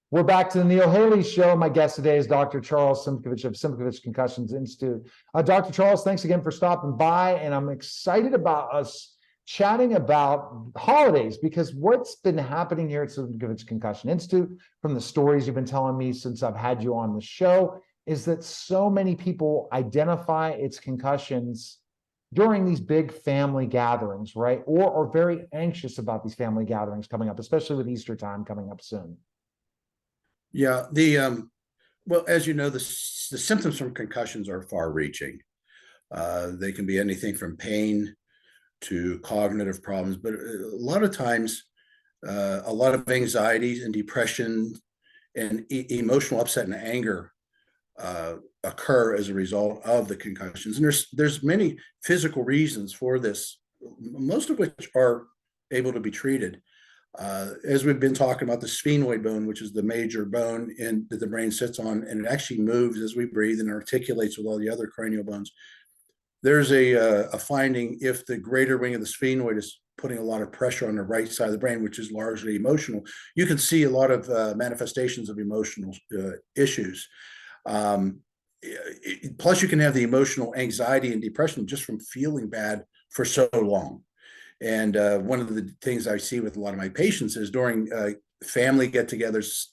We're back to the Neil Haley Show. My guest today is Dr. Charles Simkovich of Simkovich Concussions Institute. Dr. Charles, thanks again for stopping by, and I'm excited about us chatting about holidays because what's been happening here at Simkovich Concussion Institute, from the stories you've been telling me since I've had you on the show, is that so many people identify its concussions during these big family gatherings, right? Or are very anxious about these family gatherings coming up, especially with Easter time coming up soon. Yeah, well, as you know, the symptoms from concussions are far-reaching. They can be anything from pain to cognitive problems, but a lot of times, a lot of anxiety and depression and emotional upset and anger occur as a result of the concussions. And there's many physical reasons for this, most of which are able to be treated. As we've been talking about, the sphenoid bone, which is the major bone that the brain sits on, and it actually moves as we breathe and articulates with all the other cranial bones. There's a finding if the greater wing of the sphenoid is putting a lot of pressure on the right side of the brain, which is largely emotional, you can see a lot of manifestations of emotional issues. Plus, you can have the emotional anxiety and depression just from feeling bad for so long. And one of the things I see with a lot of my patients is during family get-togethers,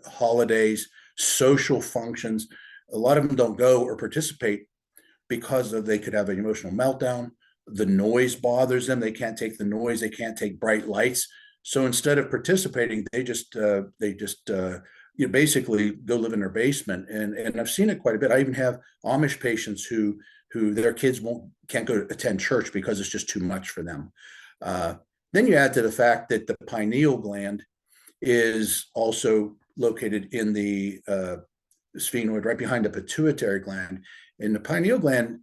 holidays, social functions, a lot of them don't go or participate because they could have an emotional meltdown. The noise bothers them. They can't take the noise. They can't take bright lights. So instead of participating, they just basically go live in their basement. And I've seen it quite a bit. I even have Amish patients who their kids can't go to attend church because it's just too much for them. Then you add to the fact that the pineal gland is also located in the sphenoid, right behind the pituitary gland. And the pineal gland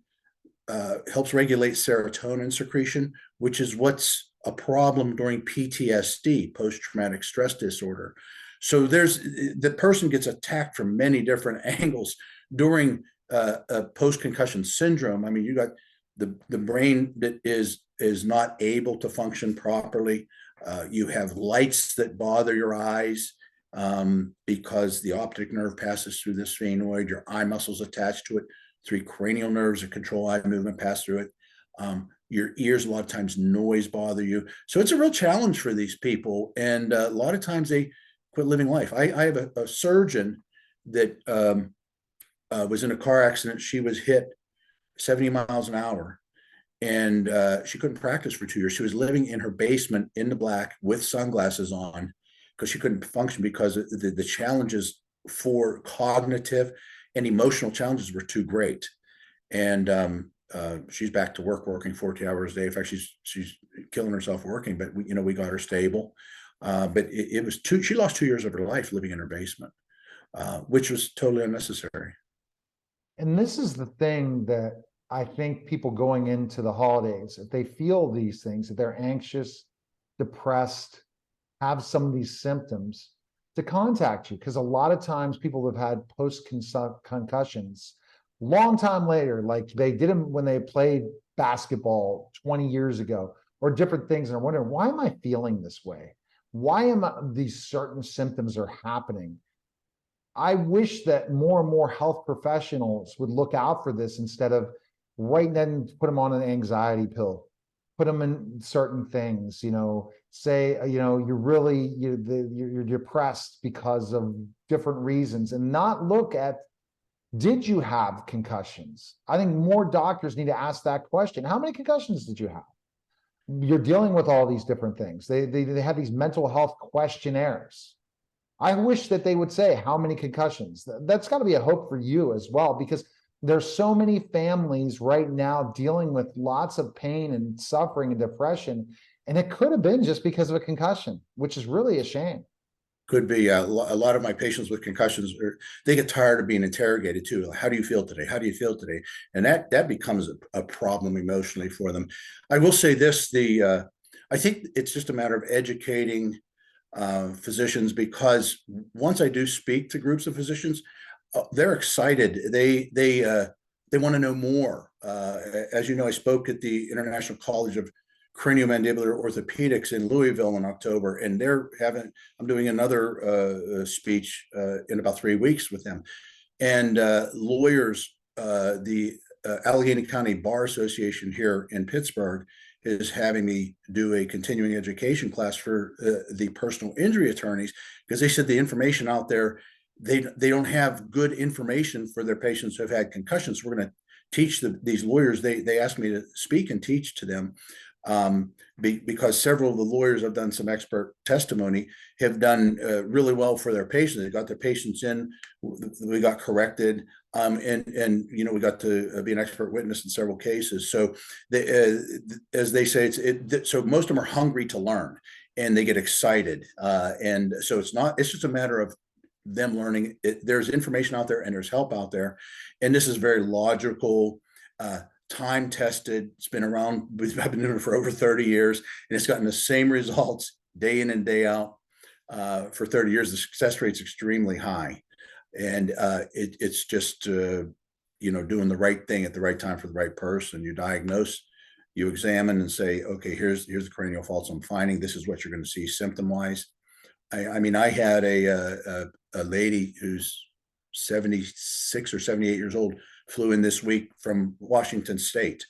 helps regulate serotonin secretion, which is what's a problem during PTSD, post-traumatic stress disorder. So the person gets attacked from many different angles during a post-concussion syndrome. I mean, you got the brain that is not able to function properly. You have lights that bother your eyes because the optic nerve passes through the sphenoid. Your eye muscles attached to it. 3 cranial nerves that control eye movement pass through it. Your ears, a lot of times, noise bother you. So it's a real challenge for these people. And a lot of times they quit living life. I have a surgeon that was in a car accident. She was hit 70 miles an hour, and she couldn't practice for 2 years. She was living in her basement in the black with sunglasses on because she couldn't function because the challenges for cognitive and emotional challenges were too great. And she's back to work, working 40 hours a day. In fact, she's killing herself working, but we got her stable. But it was she lost 2 years of her life living in her basement, which was totally unnecessary. And this is the thing that I think people going into the holidays, if they feel these things, if they're anxious, depressed, have some of these symptoms, to contact you. Because a lot of times people have had post-concussions long time later, like they did them when they played basketball 20 years ago, or different things. And I'm wondering, why am I feeling this way? Why am these certain symptoms are happening? I wish that more and more health professionals would look out for this instead of right then put them on an anxiety pill, put them in certain things, say, you're depressed because of different reasons, and not look at, did you have concussions? I think more doctors need to ask that question. How many concussions did you have? You're dealing with all these different things. They have these mental health questionnaires. I wish that they would say how many concussions. That's got to be a hope for you as well, because there's so many families right now dealing with lots of pain and suffering and depression, and it could have been just because of a concussion, which is really a shame. Could be a lot of my patients with concussions, they get tired of being interrogated too. How do you feel today? How do you feel today? And that becomes a problem emotionally for them. I will say this: I think it's just a matter of educating physicians, because once I do speak to groups of physicians, they're excited. They want to know more. As you know, I spoke at the International College of craniomandibular orthopedics in Louisville in October, and I'm doing another speech in about 3 weeks with them. And lawyers, the Allegheny County Bar Association here in Pittsburgh is having me do a continuing education class for the personal injury attorneys, because they said the information out there, they don't have good information for their patients who have had concussions. We're going to teach these lawyers. They asked me to speak and teach to them, because several of the lawyers have done some expert testimony, have done really well for their patients. They got their patients in, we got corrected, and we got to be an expert witness in several cases. So as they say, so most of them are hungry to learn, and they get excited, and so it's just a matter of them learning. There's information out there and there's help out there, and this is very logical, time tested. It's been around. I've been doing it for over 30 years, and it's gotten the same results day in and day out for 30 years. The success rate's extremely high, and it's just doing the right thing at the right time for the right person. You diagnose, you examine, and say, okay, here's the cranial faults I'm finding. This is what you're going to see symptom wise. I mean, I had a lady who's 76 or 78 years old, flew in this week from Washington State.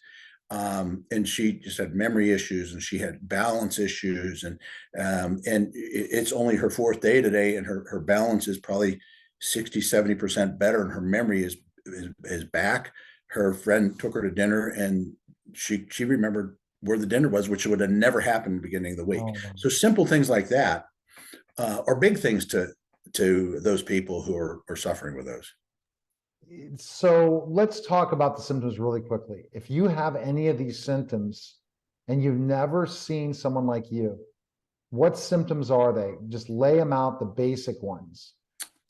And she just had memory issues, and she had balance issues, and it's only her 4th day today, and her balance is probably 60-70% better, and her memory is back. Her friend took her to dinner, and she remembered where the dinner was, which would have never happened at the beginning of the week. Oh. So simple things like that are big things to those people who are suffering with those. So let's talk about the symptoms really quickly. If you have any of these symptoms and you've never seen someone like you, what symptoms are they? Just lay them out, the basic ones.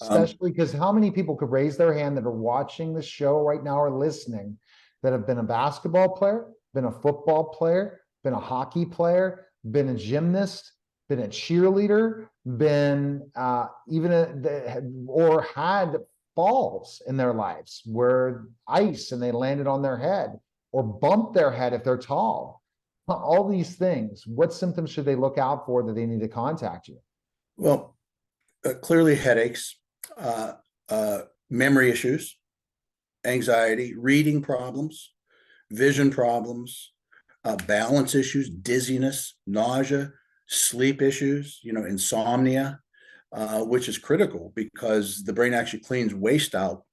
Especially because how many people could raise their hand that are watching the show right now or listening that have been a basketball player, been a football player, been a hockey player, been a gymnast, been a cheerleader, been or had falls in their lives where ice and they landed on their head, or bumped their head if they're tall. All these things. What symptoms should they look out for that they need to contact you? Well, clearly headaches, memory issues, anxiety, reading problems, vision problems, balance issues, dizziness, nausea, sleep issues, insomnia, which is critical because the brain actually cleans waste out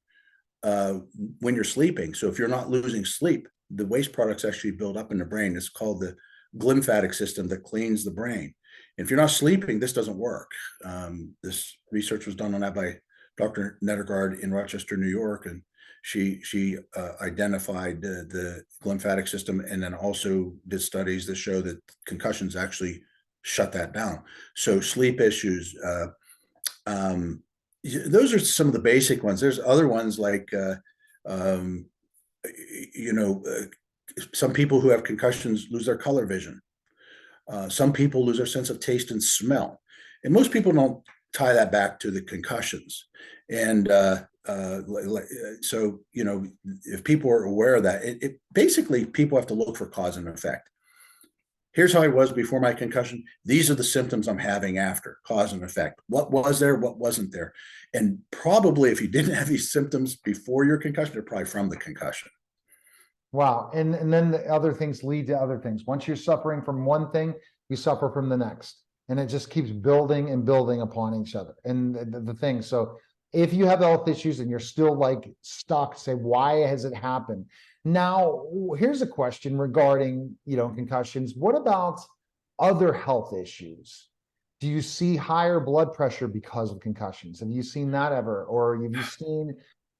when you're sleeping. So if you're not losing sleep, the waste products actually build up in the brain. It's called the glymphatic system that cleans the brain. And if you're not sleeping, this doesn't work. This research was done on that by Dr. Nettergaard in Rochester, New York, and she identified the glymphatic system, and then also did studies that show that concussions actually shut that down. So sleep issues, those are some of the basic ones. There's other ones like, some people who have concussions lose their color vision. Some people lose their sense of taste and smell. And most people don't tie that back to the concussions. And so, if people are aware of that, it basically people have to look for cause and effect. Here's how I was before my concussion. These are the symptoms I'm having after, cause and effect. What was there? What wasn't there? And probably if you didn't have these symptoms before your concussion, they're probably from the concussion. Wow. And then the other things lead to other things. Once you're suffering from one thing, you suffer from the next. And it just keeps building and building upon each other. And the thing. So if you have health issues and you're still like stuck, say, why has it happened? Now, here's a question regarding, concussions. What about other health issues? Do you see higher blood pressure because of concussions? Have you seen that ever? Or have you seen,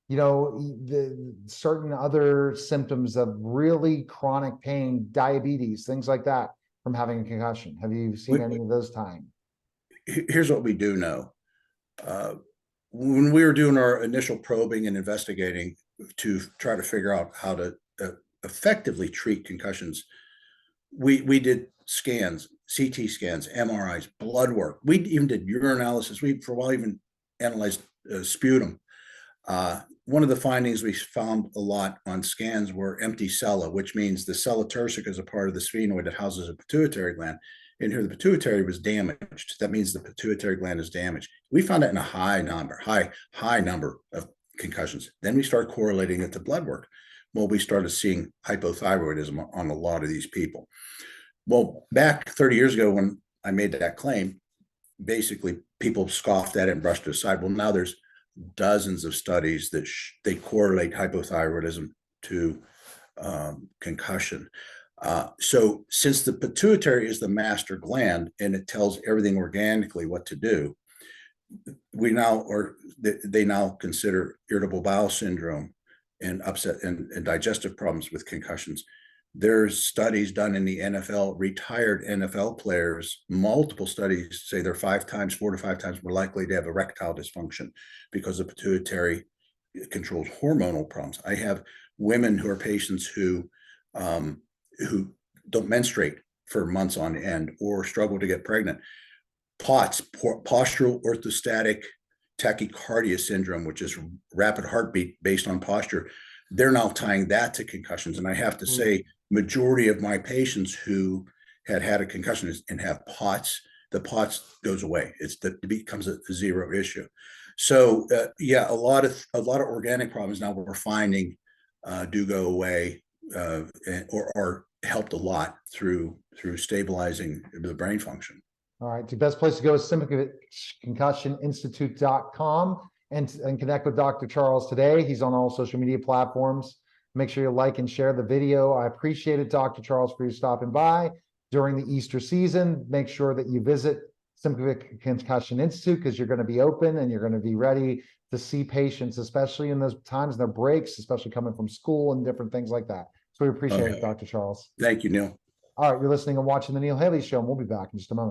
the certain other symptoms of really chronic pain, diabetes, things like that from having a concussion? Have you seen any of those times? Here's what we do know. When we were doing our initial probing and investigating to try to figure out how to effectively treat concussions, we did scans, CT scans, MRIs, blood work. We even did urinalysis. We, for a while, even analyzed sputum. One of the findings we found a lot on scans were empty sella, which means the sella turcica is a part of the sphenoid that houses a pituitary gland. And here the pituitary was damaged. That means the pituitary gland is damaged. We found that in a high number of concussions. Then we started correlating it to blood work. Well, we started seeing hypothyroidism on a lot of these people. Well, back 30 years ago when I made that claim, basically people scoffed at it and brushed it aside. Well, now there's dozens of studies that they correlate hypothyroidism to concussion. So since the pituitary is the master gland and it tells everything organically what to do, they now consider irritable bowel syndrome and upset and digestive problems with concussions. There's studies done in the NFL, retired NFL players, multiple studies say they're 4 to 5 times more likely to have erectile dysfunction because the pituitary controls hormonal problems. I have women who are patients who don't menstruate for months on end or struggle to get pregnant. POTS, postural orthostatic tachycardia syndrome, which is rapid heartbeat based on posture, they're now tying that to concussions. And I have to say, majority of my patients who had a concussion and have POTS, the POTS goes away. It becomes a zero issue. So yeah, a lot of organic problems now we're finding do go away or are helped a lot through stabilizing the brain function. All right. The best place to go is SimkovicConcussionInstitute.com and connect with Dr. Charles today. He's on all social media platforms. Make sure you like and share the video. I appreciate it, Dr. Charles, for you stopping by during the Easter season. Make sure that you visit Simkovich Concussion Institute because you're going to be open and you're going to be ready to see patients, especially in those times, their breaks, especially coming from school and different things like that. So we appreciate it, Dr. Charles. Thank you, Neil. All right, you're listening and watching The Neil Haley Show, and we'll be back in just a moment.